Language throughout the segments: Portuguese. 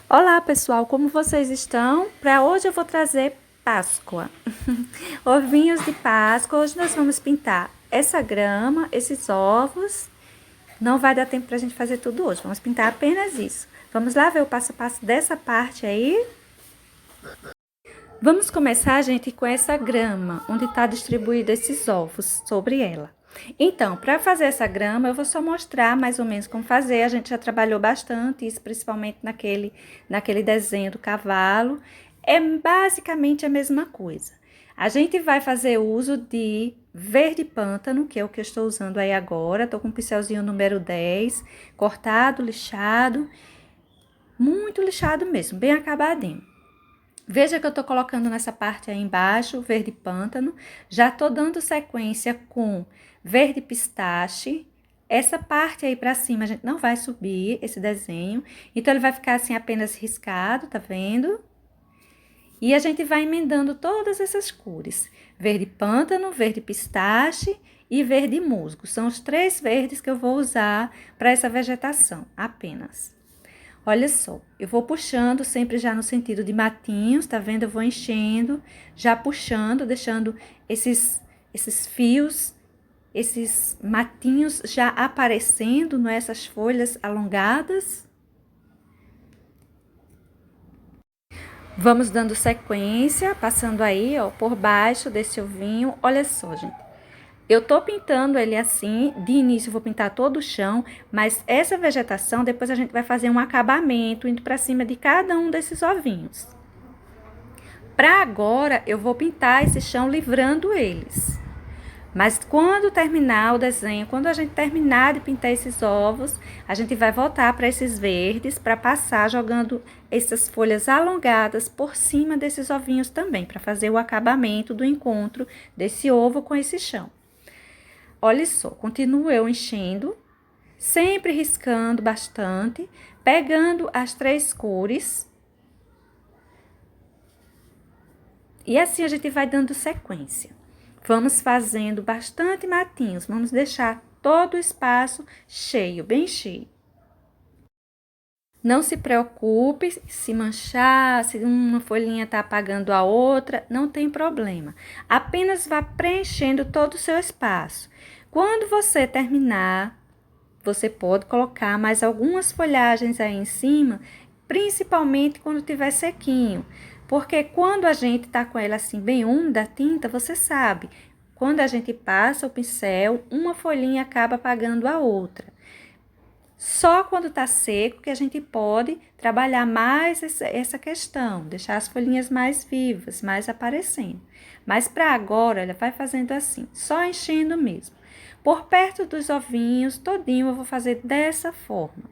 Olá pessoal, como vocês estão? Para hoje eu vou trazer Páscoa. Ovinhos de Páscoa. Hoje nós vamos pintar essa grama, esses ovos. Não vai dar tempo para a gente fazer tudo hoje, vamos pintar apenas isso. Vamos lá ver o passo a passo dessa parte aí? Vamos começar, gente, com essa grama, onde está distribuído esses ovos sobre ela. Então, para fazer essa grama, eu vou só mostrar mais ou menos como fazer. A gente já trabalhou bastante isso, principalmente naquele desenho do cavalo. É basicamente a mesma coisa. A gente vai fazer uso de verde pântano, que é o que eu estou usando aí agora. Estou com o pincelzinho número 10, cortado, lixado. Muito lixado mesmo, bem acabadinho. Veja que eu tô colocando nessa parte aí embaixo, verde pântano. Já tô dando sequência com verde pistache. Essa parte aí pra cima a gente não vai subir esse desenho. Então, ele vai ficar assim apenas riscado, tá vendo? E a gente vai emendando todas essas cores. Verde pântano, verde pistache e verde musgo. São os três verdes que eu vou usar para essa vegetação, apenas. Olha só, eu vou puxando sempre já no sentido de matinhos, tá vendo? Eu vou enchendo, já puxando, deixando esses fios, esses matinhos já aparecendo, não é? Essas folhas alongadas. Vamos dando sequência, passando aí, ó, por baixo desse ovinho. Olha só, gente. Eu tô pintando ele assim, de início eu vou pintar todo o chão, mas essa vegetação depois a gente vai fazer um acabamento indo para cima de cada um desses ovinhos. Para agora eu vou pintar esse chão livrando eles. Mas quando terminar o desenho, quando a gente terminar de pintar esses ovos, a gente vai voltar para esses verdes para passar jogando essas folhas alongadas por cima desses ovinhos também, para fazer o acabamento do encontro desse ovo com esse chão. Olha só, continuo eu enchendo, sempre riscando bastante, pegando as três cores. E assim a gente vai dando sequência. Vamos fazendo bastante matinhos, vamos deixar todo o espaço cheio, bem cheio. Não se preocupe se manchar, se uma folhinha está apagando a outra, não tem problema. Apenas vá preenchendo todo o seu espaço. Quando você terminar, você pode colocar mais algumas folhagens aí em cima, principalmente quando tiver sequinho. Porque quando a gente tá com ela assim bem úmida, a tinta, você sabe, quando a gente passa o pincel, uma folhinha acaba apagando a outra. Só quando tá seco que a gente pode trabalhar mais essa questão, deixar as folhinhas mais vivas, mais aparecendo. Mas para agora, ela vai fazendo assim, só enchendo mesmo. Por perto dos ovinhos, todinho eu vou fazer dessa forma.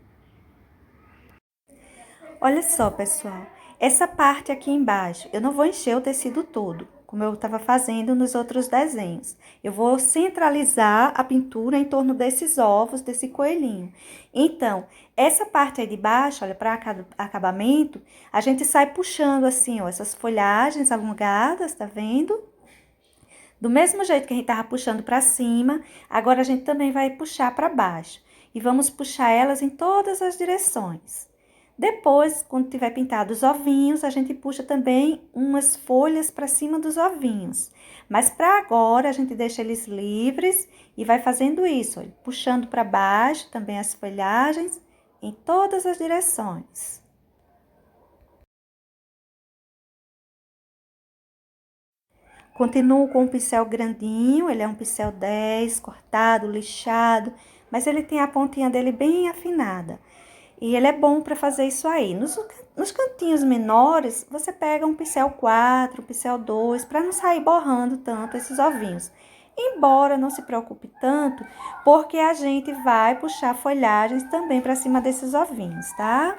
Olha só, pessoal, essa parte aqui embaixo, eu não vou encher o tecido todo, como eu estava fazendo nos outros desenhos. Eu vou centralizar a pintura em torno desses ovos, desse coelhinho. Então, essa parte aí de baixo, olha, para acabamento, a gente sai puxando assim, ó, essas folhagens alongadas, tá vendo? Do mesmo jeito que a gente tava puxando para cima, agora a gente também vai puxar para baixo. E vamos puxar elas em todas as direções. Depois, quando tiver pintado os ovinhos, a gente puxa também umas folhas para cima dos ovinhos. Mas para agora, a gente deixa eles livres e vai fazendo isso, olha, puxando para baixo também as folhagens em todas as direções. Continuo com o pincel grandinho, ele é um pincel 10, cortado, lixado, mas ele tem a pontinha dele bem afinada. E ele é bom para fazer isso aí. Nos cantinhos menores, você pega um pincel 4, um pincel 2, para não sair borrando tanto esses ovinhos. Embora não se preocupe tanto, porque a gente vai puxar folhagens também para cima desses ovinhos, tá?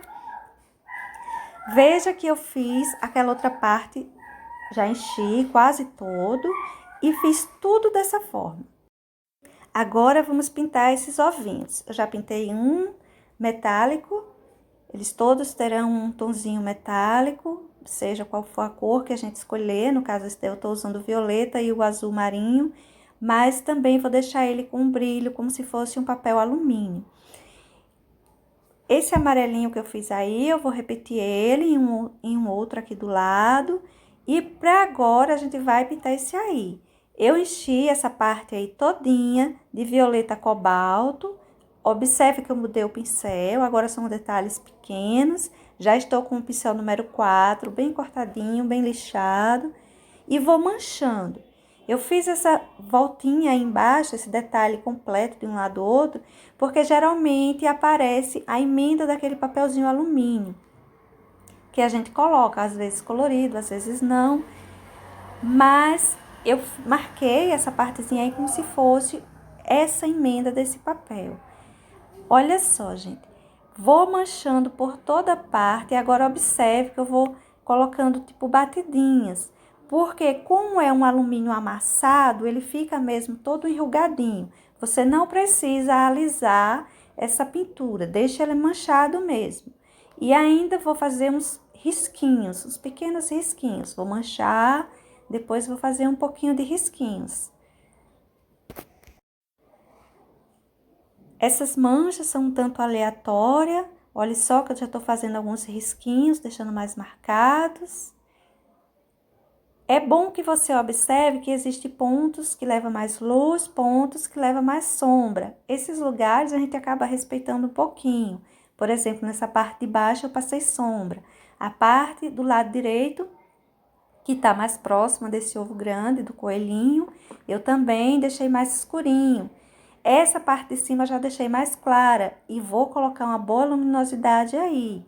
Veja que eu fiz aquela outra parte, já enchi quase todo e fiz tudo dessa forma. Agora vamos pintar esses ovinhos. Eu já pintei um metálico, eles todos terão um tonzinho metálico, seja qual for a cor que a gente escolher. No caso, eu estou usando o violeta e o azul marinho, mas também vou deixar ele com um brilho, como se fosse um papel alumínio. Esse amarelinho que eu fiz aí, eu vou repetir ele em um outro aqui do lado. E para agora, a gente vai pintar esse aí. Eu enchi essa parte aí todinha de violeta cobalto. Observe que eu mudei o pincel, agora são detalhes pequenos. Já estou com o pincel número 4, bem cortadinho, bem lixado. E vou manchando. Eu fiz essa voltinha aí embaixo, esse detalhe completo de um lado do outro, porque geralmente aparece a emenda daquele papelzinho alumínio, que a gente coloca, às vezes colorido, às vezes não. Mas eu marquei essa partezinha aí como se fosse essa emenda desse papel. Olha só, gente. Vou manchando por toda parte e agora observe que eu vou colocando tipo batidinhas. Porque como é um alumínio amassado, ele fica mesmo todo enrugadinho. Você não precisa alisar essa pintura, deixa ele manchado mesmo. E ainda vou fazer uns risquinhos, uns pequenos risquinhos. Vou manchar, depois vou fazer um pouquinho de risquinhos. Essas manchas são um tanto aleatórias. Olha só que eu já estou fazendo alguns risquinhos, deixando mais marcados. É bom que você observe que existem pontos que levam mais luz, pontos que levam mais sombra. Esses lugares a gente acaba respeitando um pouquinho. Por exemplo, nessa parte de baixo eu passei sombra. A parte do lado direito, que está mais próxima desse ovo grande, do coelhinho, eu também deixei mais escurinho. Essa parte de cima eu já deixei mais clara e vou colocar uma boa luminosidade aí.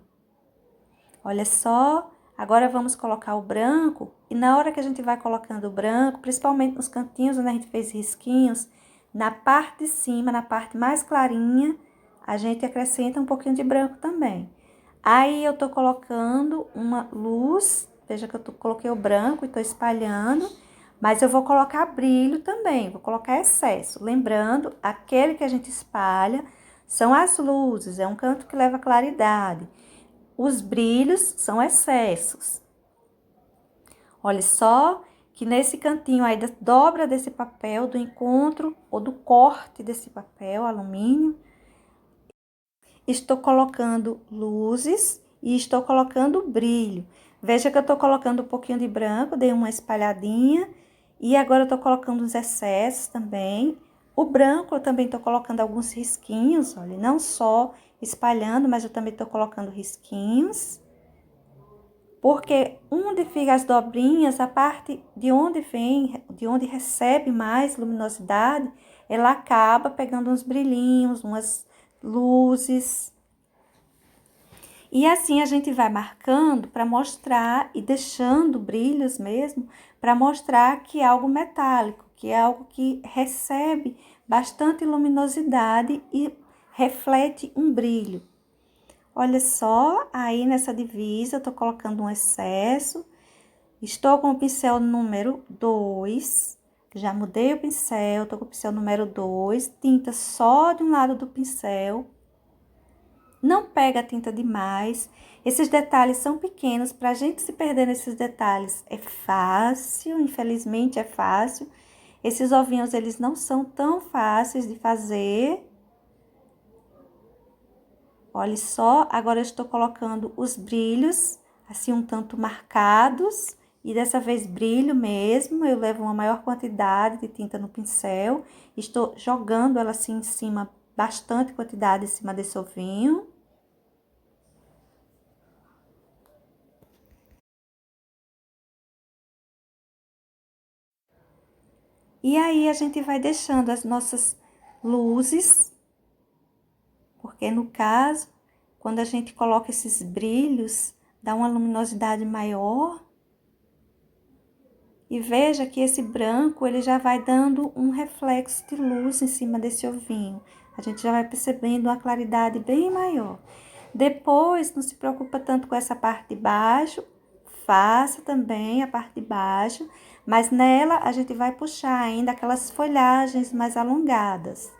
Olha só, agora vamos colocar o branco e na hora que a gente vai colocando o branco, principalmente nos cantinhos onde a gente fez risquinhos, na parte de cima, na parte mais clarinha, a gente acrescenta um pouquinho de branco também. Aí eu tô colocando uma luz, veja que eu coloquei o branco e tô espalhando, mas eu vou colocar brilho também, vou colocar excesso. Lembrando, aquele que a gente espalha são as luzes, é um canto que leva claridade. Os brilhos são excessos. Olha só que nesse cantinho aí da dobra desse papel, do encontro ou do corte desse papel alumínio, estou colocando luzes e estou colocando brilho. Veja que eu estou colocando um pouquinho de branco, dei uma espalhadinha. E agora eu estou colocando os excessos também. O branco eu também estou colocando alguns risquinhos, olha, não só espalhando, mas eu também estou colocando risquinhos. Porque onde fica as dobrinhas, a parte de onde vem, de onde recebe mais luminosidade, ela acaba pegando uns brilhinhos, umas luzes. E assim a gente vai marcando para mostrar e deixando brilhos mesmo, para mostrar que é algo metálico, que é algo que recebe bastante luminosidade e reflete um brilho. Olha só, aí nessa divisa eu tô colocando um excesso. Estou com o pincel número 2. Já mudei o pincel, tô com o pincel número 2. Tinta só de um lado do pincel. Não pega a tinta demais. Esses detalhes são pequenos, pra gente se perder nesses detalhes é fácil, infelizmente é fácil. Esses ovinhos, eles não são tão fáceis de fazer. Olha só, agora eu estou colocando os brilhos, assim um tanto marcados. E dessa vez brilho mesmo, eu levo uma maior quantidade de tinta no pincel. Estou jogando ela assim em cima, bastante quantidade em cima desse ovinho. E aí a gente vai deixando as nossas luzes, porque no caso, quando a gente coloca esses brilhos, dá uma luminosidade maior. E veja que esse branco, ele já vai dando um reflexo de luz em cima desse ovinho. A gente já vai percebendo uma claridade bem maior. Depois, não se preocupa tanto com essa parte de baixo, faça também a parte de baixo, mas nela a gente vai puxar ainda aquelas folhagens mais alongadas.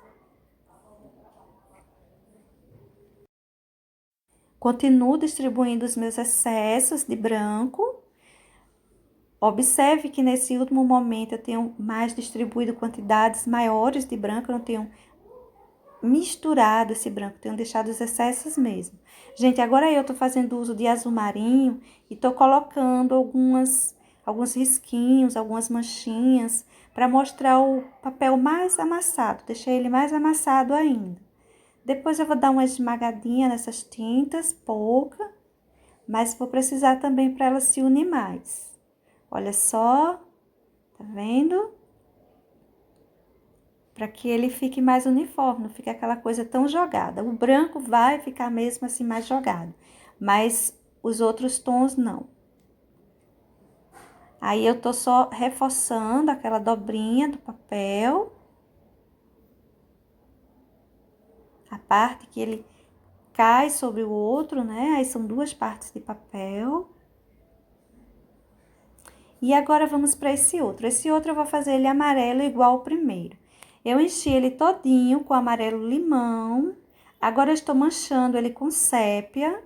Continuo distribuindo os meus excessos de branco. Observe que nesse último momento eu tenho mais distribuído quantidades maiores de branco, eu não tenho misturado esse branco, tenho deixado os excessos mesmo. Gente, agora eu tô fazendo uso de azul marinho e tô colocando alguns risquinhos, algumas manchinhas, para mostrar o papel mais amassado, deixei ele mais amassado ainda. Depois eu vou dar uma esmagadinha nessas tintas, pouca, mas vou precisar também para ela se unir mais. Olha só, tá vendo? Para que ele fique mais uniforme, não fique aquela coisa tão jogada. O branco vai ficar mesmo assim mais jogado, mas os outros tons não. Aí eu tô só reforçando aquela dobrinha do papel, a parte que ele cai sobre o outro, né? Aí são duas partes de papel. E agora vamos para esse outro. Esse outro eu vou fazer ele amarelo igual ao primeiro. Eu enchi ele todinho com amarelo limão. Agora eu estou manchando ele com sépia.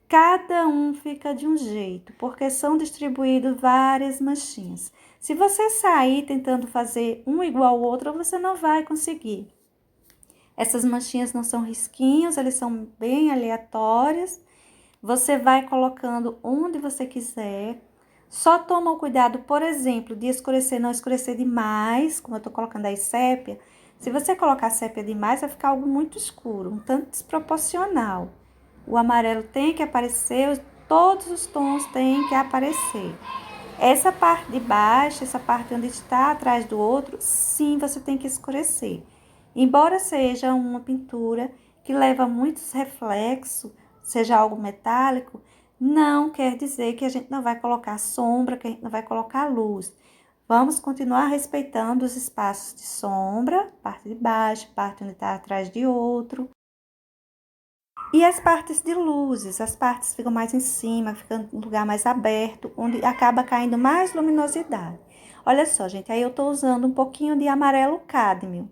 Cada um fica de um jeito, porque são distribuídos várias manchinhas. Se você sair tentando fazer um igual ao outro, você não vai conseguir. Essas manchinhas não são risquinhos, eles são bem aleatórios. Você vai colocando onde você quiser. Só toma o cuidado, por exemplo, de escurecer, não escurecer demais, como eu tô colocando aí sépia. Se você colocar sépia demais, vai ficar algo muito escuro, um tanto desproporcional. O amarelo tem que aparecer, todos os tons têm que aparecer. Essa parte de baixo, essa parte onde está atrás do outro, sim, você tem que escurecer. Embora seja uma pintura que leva muitos reflexos, seja algo metálico, não quer dizer que a gente não vai colocar sombra, que a gente não vai colocar luz. Vamos continuar respeitando os espaços de sombra, parte de baixo, parte onde está atrás de outro. E as partes de luzes, as partes ficam mais em cima, ficando um lugar mais aberto, onde acaba caindo mais luminosidade. Olha só, gente, aí eu tô usando um pouquinho de amarelo cádmio.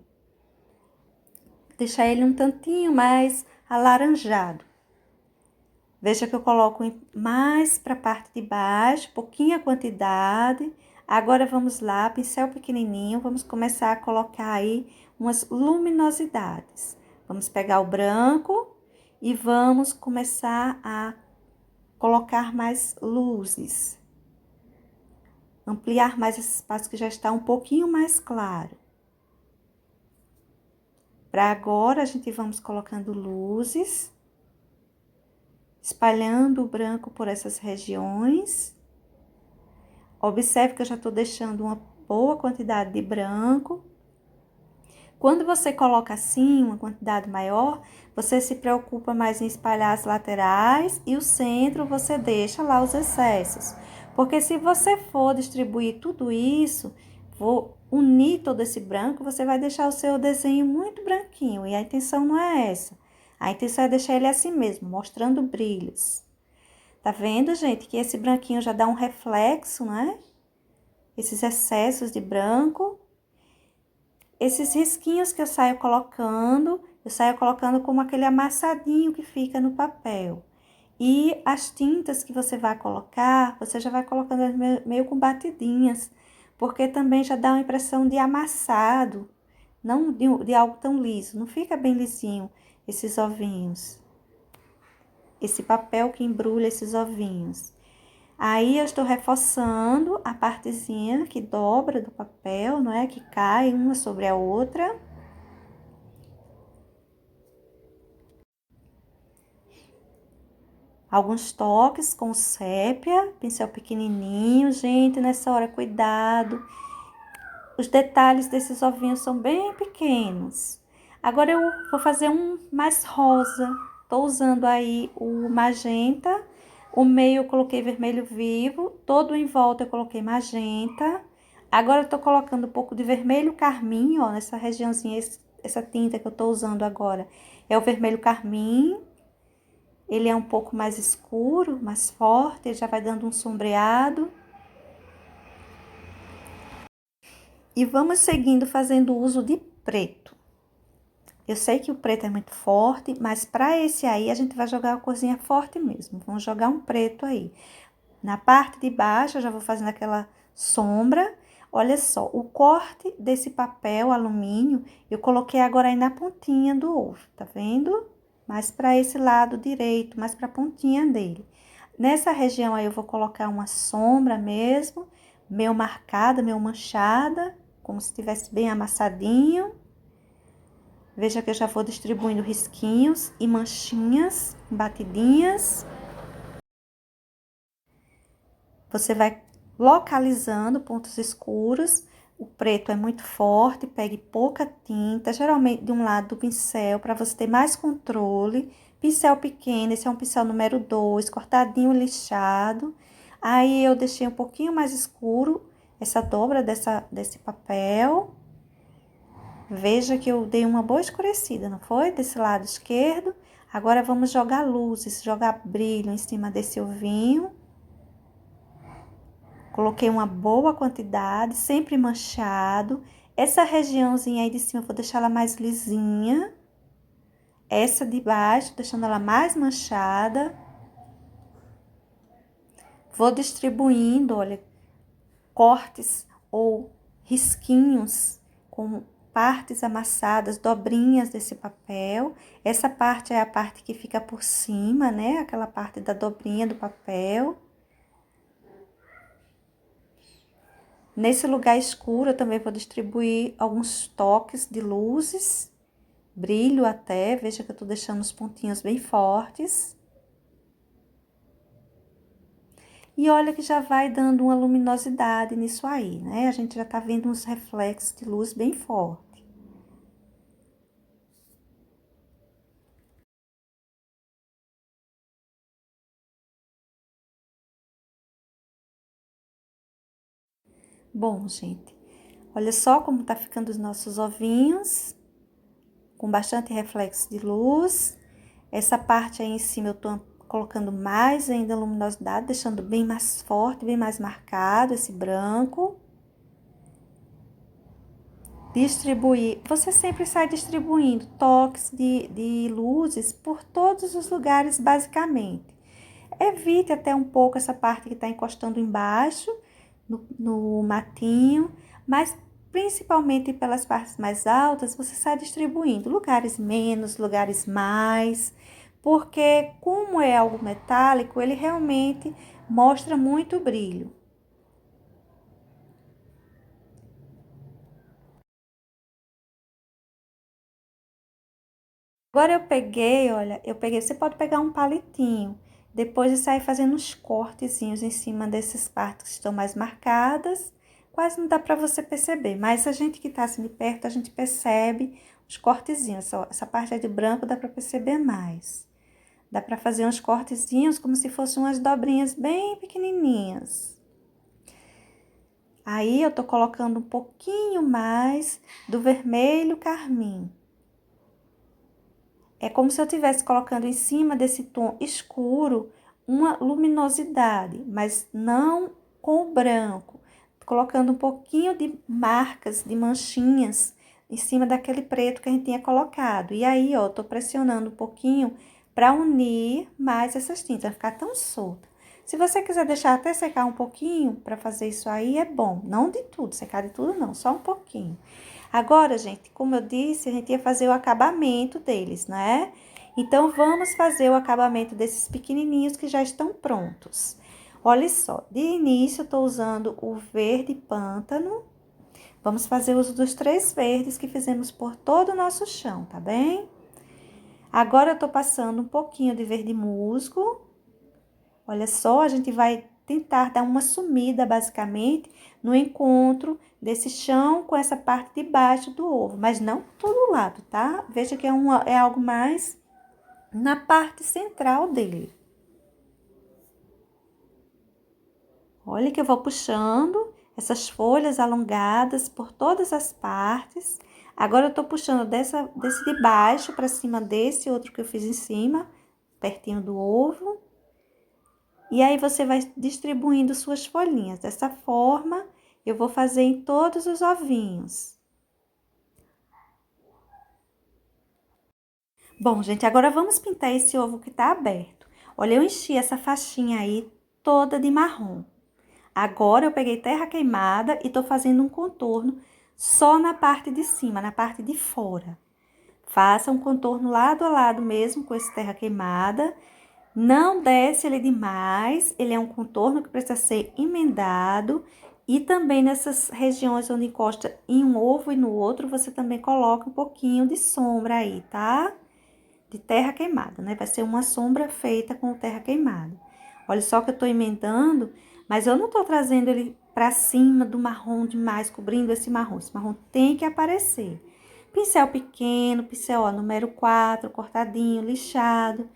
Deixar ele um tantinho mais alaranjado. Veja que eu coloco mais para a parte de baixo, pouquinha quantidade. Agora vamos lá, pincel pequenininho, vamos começar a colocar aí umas luminosidades. Vamos pegar o branco e vamos começar a colocar mais luzes. Ampliar mais esse espaço que já está um pouquinho mais claro. Para agora, a gente vamos colocando luzes, espalhando o branco por essas regiões. Observe que eu já estou deixando uma boa quantidade de branco. Quando você coloca assim, uma quantidade maior, você se preocupa mais em espalhar as laterais e o centro você deixa lá os excessos. Porque se você for distribuir tudo isso, vou unir todo esse branco, você vai deixar o seu desenho muito branquinho. E a intenção não é essa. A intenção é deixar ele assim mesmo, mostrando brilhos. Tá vendo, gente, que esse branquinho já dá um reflexo, né? Esses excessos de branco. Esses risquinhos que eu saio colocando como aquele amassadinho que fica no papel. E as tintas que você vai colocar, você já vai colocando meio com batidinhas, porque também já dá uma impressão de amassado, não de algo tão liso. Não fica bem lisinho esses ovinhos. Esse papel que embrulha esses ovinhos. Aí eu estou reforçando a partezinha que dobra do papel, não é? Que cai uma sobre a outra. Alguns toques com sépia, pincel pequenininho, gente, nessa hora cuidado. Os detalhes desses ovinhos são bem pequenos. Agora eu vou fazer um mais rosa. Tô usando aí o magenta. O meio eu coloquei vermelho vivo, todo em volta eu coloquei magenta. Agora eu tô colocando um pouco de vermelho carmim, ó, nessa regiãozinha, essa tinta que eu tô usando agora. É o vermelho carmim. Ele é um pouco mais escuro, mais forte, ele já vai dando um sombreado. E vamos seguindo fazendo uso de preto. Eu sei que o preto é muito forte, mas para esse aí a gente vai jogar a corzinha forte mesmo. Vamos jogar um preto aí. Na parte de baixo eu já vou fazendo aquela sombra. Olha só, o corte desse papel alumínio, eu coloquei agora aí na pontinha do ovo, tá vendo? Mais para esse lado direito, mais para a pontinha dele. Nessa região aí eu vou colocar uma sombra mesmo, meio marcada, meio manchada, como se estivesse bem amassadinho. Veja que eu já vou distribuindo risquinhos e manchinhas, batidinhas. Você vai localizando pontos escuros. O preto é muito forte, pegue pouca tinta, geralmente de um lado do pincel, para você ter mais controle. Pincel pequeno, esse é um pincel número 2, cortadinho, lixado. Aí eu deixei um pouquinho mais escuro essa dobra desse papel. Veja que eu dei uma boa escurecida, não foi? Desse lado esquerdo. Agora vamos jogar luzes, jogar brilho em cima desse ovinho. Coloquei uma boa quantidade, sempre manchado. Essa regiãozinha aí de cima eu vou deixar ela mais lisinha. Essa de baixo, deixando ela mais manchada. Vou distribuindo, olha, cortes ou risquinhos com partes amassadas, dobrinhas desse papel. Essa parte é a parte que fica por cima, né? Aquela parte da dobrinha do papel. Nesse lugar escuro, eu também vou distribuir alguns toques de luzes, brilho até. Veja que eu tô deixando os pontinhos bem fortes. E olha que já vai dando uma luminosidade nisso aí, né? A gente já tá vendo uns reflexos de luz bem forte. Bom, gente, olha só como tá ficando os nossos ovinhos, com bastante reflexo de luz. Essa parte aí em cima eu tô colocando mais ainda luminosidade, deixando bem mais forte, bem mais marcado esse branco. Distribuir, você sempre sai distribuindo toques de luzes por todos os lugares, basicamente. Evite até um pouco essa parte que está encostando embaixo, no matinho, mas principalmente pelas partes mais altas, você sai distribuindo lugares menos, lugares mais, porque como é algo metálico, ele realmente mostra muito brilho. Agora eu peguei, olha, você pode pegar um palitinho, depois de sair fazendo uns cortezinhos em cima dessas partes que estão mais marcadas, quase não dá para você perceber, mas a gente que tá assim de perto, a gente percebe os cortezinhos, essa parte aí de branco dá para perceber mais. Dá para fazer uns cortezinhos como se fossem umas dobrinhas bem pequenininhas. Aí eu tô colocando um pouquinho mais do vermelho carmim. É como se eu estivesse colocando em cima desse tom escuro uma luminosidade, mas não com o branco. Colocando um pouquinho de marcas, de manchinhas em cima daquele preto que a gente tinha colocado. E aí, ó, tô pressionando um pouquinho para unir mais essas tintas, não ficar tão solta. Se você quiser deixar até secar um pouquinho para fazer isso aí, é bom. Não de tudo, secar de tudo não, só um pouquinho. Agora, gente, como eu disse, a gente ia fazer o acabamento deles, né? Então, vamos fazer o acabamento desses pequenininhos que já estão prontos. Olha só, de início eu tô usando o verde pântano. Vamos fazer uso dos 3 verdes que fizemos por todo o nosso chão, tá bem? Agora eu tô passando um pouquinho de verde musgo. Olha só, a gente vai tentar dar uma sumida, basicamente, no encontro desse chão com essa parte de baixo do ovo, mas não todo lado, tá? Veja que é algo mais na parte central dele. Olha que eu vou puxando essas folhas alongadas por todas as partes. Agora eu tô puxando desse de baixo para cima desse outro que eu fiz em cima, pertinho do ovo. E aí, você vai distribuindo suas folhinhas. Dessa forma, eu vou fazer em todos os ovinhos. Bom, gente, agora vamos pintar esse ovo que tá aberto. Olha, eu enchi essa faixinha aí toda de marrom. Agora eu peguei terra queimada e tô fazendo um contorno só na parte de cima, na parte de fora. Faça um contorno lado a lado mesmo com esse terra queimada. Não desce ele demais, ele é um contorno que precisa ser emendado. E também nessas regiões onde encosta em um ovo e no outro, você também coloca um pouquinho de sombra aí, tá? De terra queimada, né? Vai ser uma sombra feita com terra queimada. Olha só que eu tô emendando, mas eu não tô trazendo ele pra cima do marrom demais, cobrindo esse marrom. Esse marrom tem que aparecer. Pincel pequeno, pincel, ó, número 4, cortadinho, lixado.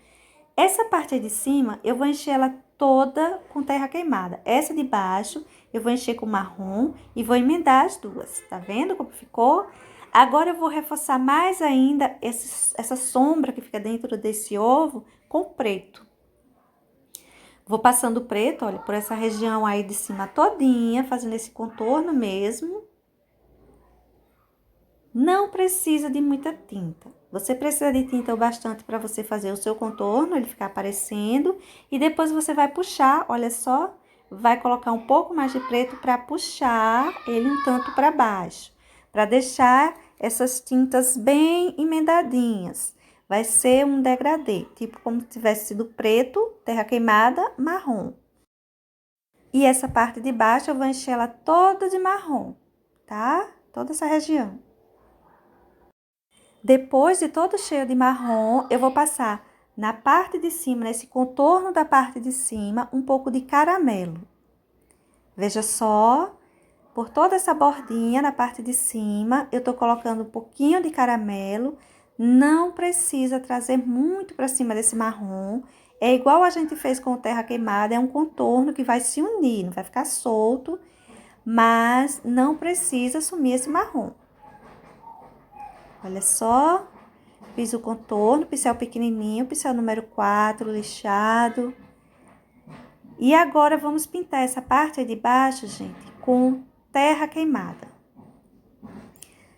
Essa parte aí de cima, eu vou encher ela toda com terra queimada. Essa de baixo, eu vou encher com marrom e vou emendar as duas. Tá vendo como ficou? Agora, eu vou reforçar mais ainda essa sombra que fica dentro desse ovo com preto. Vou passando preto, olha, por essa região aí de cima todinha, fazendo esse contorno mesmo. Não precisa de muita tinta. Você precisa de tinta o bastante para você fazer o seu contorno, ele ficar aparecendo. E depois você vai puxar, olha só, vai colocar um pouco mais de preto para puxar ele um tanto para baixo. Para deixar essas tintas bem emendadinhas. Vai ser um degradê, tipo como se tivesse sido preto, terra queimada, marrom. E essa parte de baixo eu vou encher ela toda de marrom, tá? Toda essa região. Depois de todo cheio de marrom, eu vou passar na parte de cima, nesse contorno da parte de cima, um pouco de caramelo. Veja só, por toda essa bordinha na parte de cima, eu tô colocando um pouquinho de caramelo. Não precisa trazer muito para cima desse marrom. É igual a gente fez com o terra queimada, é um contorno que vai se unir, não vai ficar solto, mas não precisa sumir esse marrom. Olha só, fiz o contorno, pincel pequenininho, pincel número 4, lixado. E agora, vamos pintar essa parte aí de baixo, gente, com terra queimada.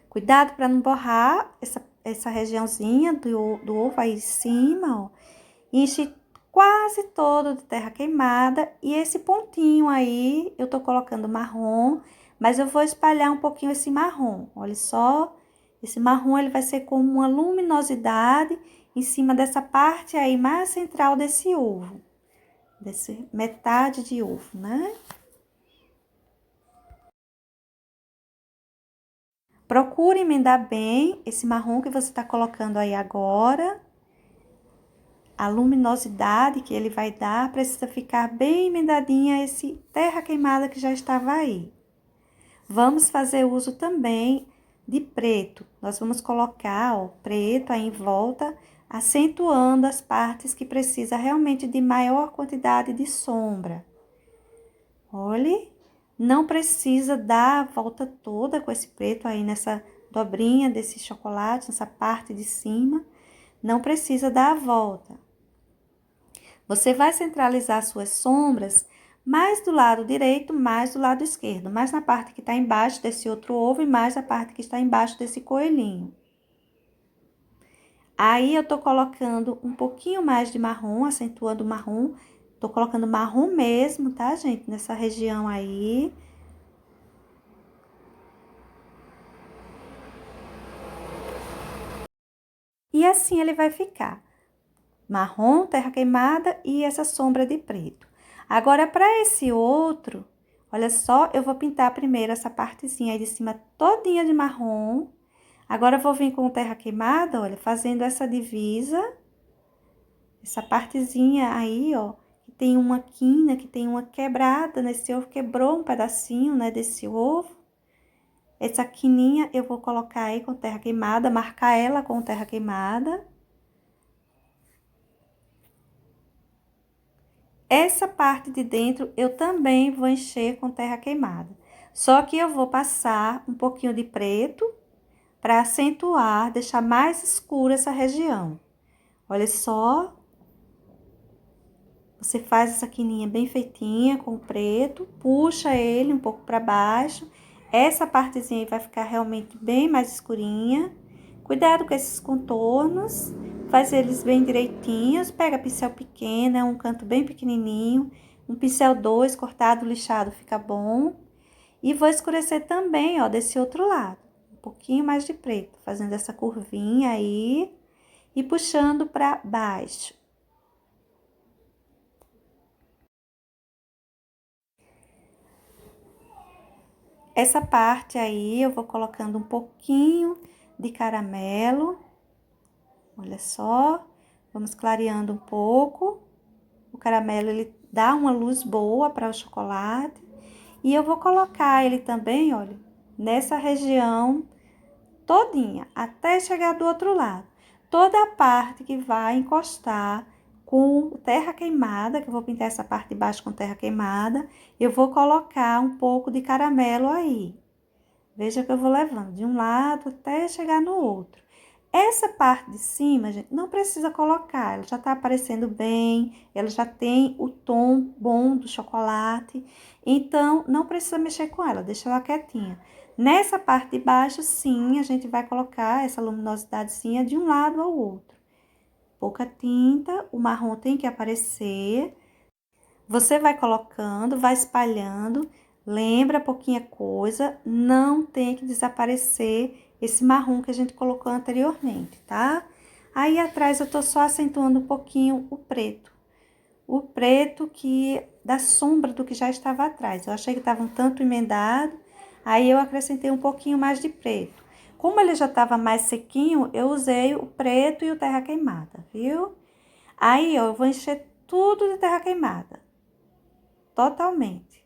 Cuidado para não borrar essa regiãozinha do ovo aí de cima, ó. Enche quase todo de terra queimada. E esse pontinho aí, eu tô colocando marrom, mas eu vou espalhar um pouquinho esse marrom. Olha só. Esse marrom, ele vai ser como uma luminosidade em cima dessa parte aí mais central desse ovo. Desse metade de ovo, né? Procure emendar bem esse marrom que você tá colocando aí agora. A luminosidade que ele vai dar precisa ficar bem emendadinha esse terra queimada que já estava aí. Vamos fazer uso também de preto. Nós vamos colocar, ó, preto aí em volta, acentuando as partes que precisa realmente de maior quantidade de sombra. Olhe, não precisa dar a volta toda com esse preto aí nessa dobrinha desse chocolate, nessa parte de cima. Não precisa dar a volta. Você vai centralizar suas sombras mais do lado direito, mais do lado esquerdo, mais na parte que está embaixo desse outro ovo e mais na parte que está embaixo desse coelhinho. Aí, eu tô colocando um pouquinho mais de marrom, acentuando o marrom. Tô colocando marrom mesmo, tá, gente? Nessa região aí. E assim ele vai ficar. Marrom, terra queimada e essa sombra de preto. Agora, para esse outro, olha só, eu vou pintar primeiro essa partezinha aí de cima todinha de marrom. Agora, eu vou vir com terra queimada, olha, fazendo essa divisa. Essa partezinha aí, ó, que tem uma quina, que tem uma quebrada nesse ovo, quebrou um pedacinho, né, desse ovo. Essa quininha eu vou colocar aí com terra queimada, marcar ela com terra queimada. Essa parte de dentro eu também vou encher com terra queimada. Só que eu vou passar um pouquinho de preto para acentuar, deixar mais escura essa região. Olha só. Você faz essa quininha bem feitinha com preto, puxa ele um pouco para baixo. Essa partezinha aí vai ficar realmente bem mais escurinha. Cuidado com esses contornos, faz eles bem direitinhos. Pega pincel pequeno, um canto bem pequenininho, Um pincel 2 cortado, lixado, fica bom. E vou escurecer também, ó, desse outro lado. Um pouquinho mais de preto, fazendo essa curvinha aí e puxando para baixo. Essa parte aí eu vou colocando um pouquinho de caramelo. Olha só, vamos clareando um pouco. O caramelo, ele dá uma luz boa para o chocolate. E eu vou colocar ele também, olha, nessa região todinha, até chegar do outro lado. Toda a parte que vai encostar com terra queimada, que eu vou pintar essa parte de baixo com terra queimada, eu vou colocar um pouco de caramelo aí. Veja que eu vou levando de um lado até chegar no outro. Essa parte de cima, gente, não precisa colocar, ela já tá aparecendo bem, ela já tem o tom bom do chocolate, então não precisa mexer com ela, deixa ela quietinha. Nessa parte de baixo, sim, a gente vai colocar essa luminosidadezinha de um lado ao outro. Pouca tinta, o marrom tem que aparecer. Você vai colocando, vai espalhando, lembra pouquinha coisa, não tem que desaparecer esse marrom que a gente colocou anteriormente, tá? Aí atrás eu tô só acentuando um pouquinho o preto. O preto que da sombra do que já estava atrás. Eu achei que estava um tanto emendado, aí eu acrescentei um pouquinho mais de preto. Como ele já estava mais sequinho, eu usei o preto e o terra queimada, viu? Aí, ó, eu vou encher tudo de terra queimada. Totalmente.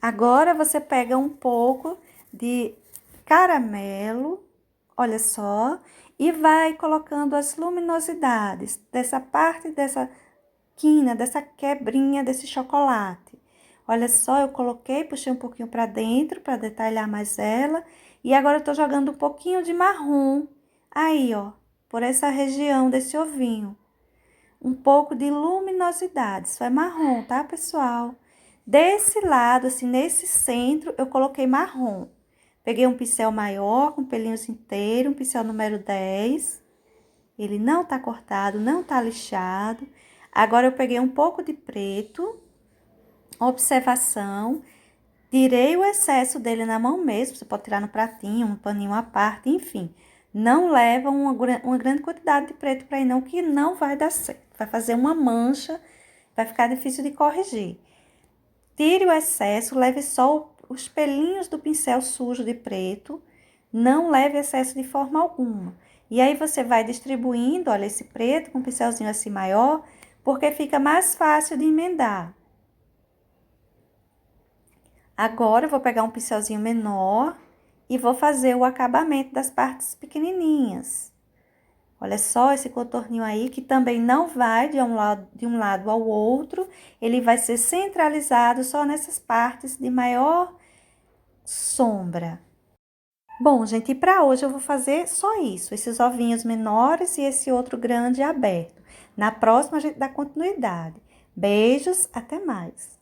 Agora, você pega um pouco de caramelo, olha só, e vai colocando as luminosidades dessa parte, dessa quina, dessa quebrinha desse chocolate. Olha só, eu coloquei, puxei um pouquinho para dentro, para detalhar mais ela. E agora eu tô jogando um pouquinho de marrom aí, ó, por essa região desse ovinho. Um pouco de luminosidade, isso é marrom, tá, pessoal? Desse lado, assim, nesse centro, eu coloquei marrom. Peguei um pincel maior, com pelinhos inteiros, um pincel número 10. Ele não tá cortado, não tá lixado. Agora, eu peguei um pouco de preto. Observação. Tirei o excesso dele na mão mesmo. Você pode tirar no pratinho, um paninho à parte, enfim. Não leva uma grande quantidade de preto para aí não, que não vai dar certo. Vai fazer uma mancha, vai ficar difícil de corrigir. Tire o excesso, leve só os pelinhos do pincel sujo de preto. Não leve excesso de forma alguma. E aí, você vai distribuindo, olha, esse preto com um pincelzinho assim maior, porque fica mais fácil de emendar. Agora, eu vou pegar um pincelzinho menor e vou fazer o acabamento das partes pequenininhas. Olha só esse contorninho aí, que também não vai de um lado ao outro. Ele vai ser centralizado só nessas partes de maior sombra. Bom, gente, e para hoje eu vou fazer só isso. Esses ovinhos menores e esse outro grande aberto. Na próxima, a gente dá continuidade. Beijos, até mais.